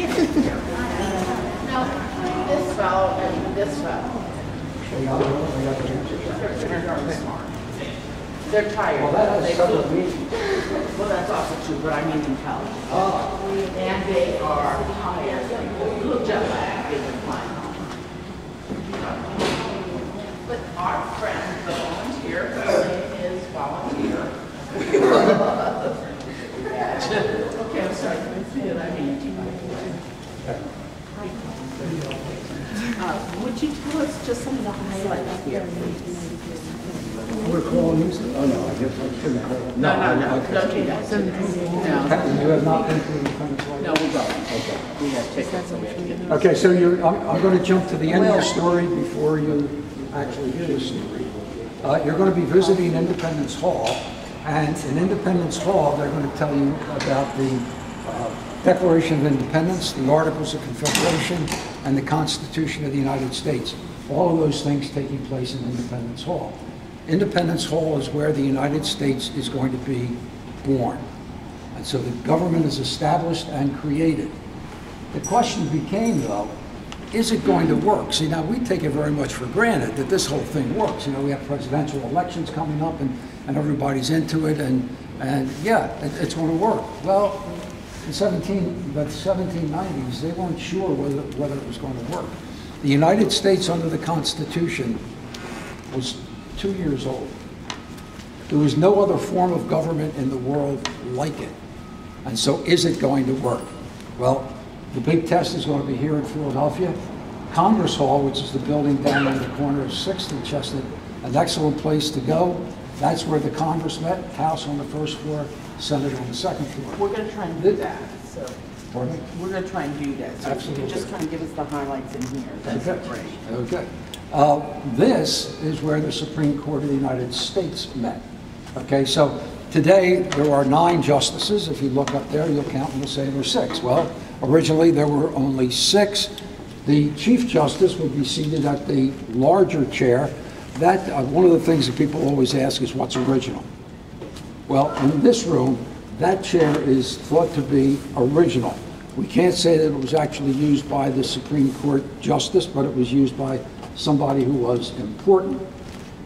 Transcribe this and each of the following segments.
No, this fellow and this fellow. They're tired. Well, that has They several flew. meanings. Well, that's also true, but I mean intelligent. And they are tired. A little jet lag, they've been flying. But our friend, the volunteer, his name is Volunteer. Okay, I'm sorry, I see it, I mean. Would you tell us just some of the highlights here? We're calling these? Oh, no, I guess I shouldn't call them. No, okay. don't do that. No, You have not been to Independence Hall? no, we don't. Okay. We have tickets, so we have to get them. Okay, so I'm going to jump to the end of the story before you actually hear the story. You're going to be visiting Independence Hall, and in Independence Hall, they're going to tell you about the Declaration of Independence, the Articles of Confederation, and the Constitution of the United States. All of those things taking place in Independence Hall. Independence Hall is where the United States is going to be born. And so the government is established and created. The question became, though, is it going to work? See, now we take it very much for granted that this whole thing works. You know, we have presidential elections coming up and everybody's into it and yeah, it's going to work. Well, in the 1790s, they weren't sure whether it was going to work. The United States under the Constitution was 2 years old. There was no other form of government in the world like it. And so is it going to work? Well, the big test is going to be here in Philadelphia. Congress Hall, which is the building down on the corner of 6th and Chestnut, an excellent place to go. That's where the Congress met, House on the first floor, Senate on the second floor. We're going to try and do that, so. Pardon me? We're going to try and do that. So Absolutely. if you could just kind of give us the highlights in here. That's great. Okay. This is where the Supreme Court of the United States met. Okay, so today there are 9 justices. If you look up there, you'll count and you'll say there's 6. Well, originally there were only 6. The Chief Justice would be seated at the larger chair. That one of the things that people always ask is what's original. Well, in this room, that chair is thought to be original. We can't say that it was actually used by the Supreme Court Justice, but it was used by somebody who was important.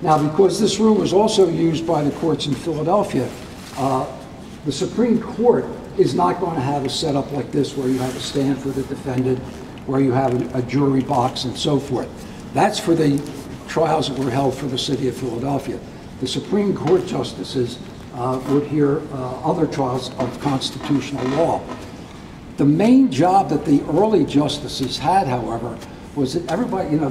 Now, because this room was also used by the courts in Philadelphia, the Supreme Court is not going to have a setup like this where you have a stand for the defendant, where you have a jury box and so forth. That's for the trials that were held for the city of Philadelphia. The Supreme Court justices would hear other trials of constitutional law. The main job that the early justices had, however, was that everybody, you know,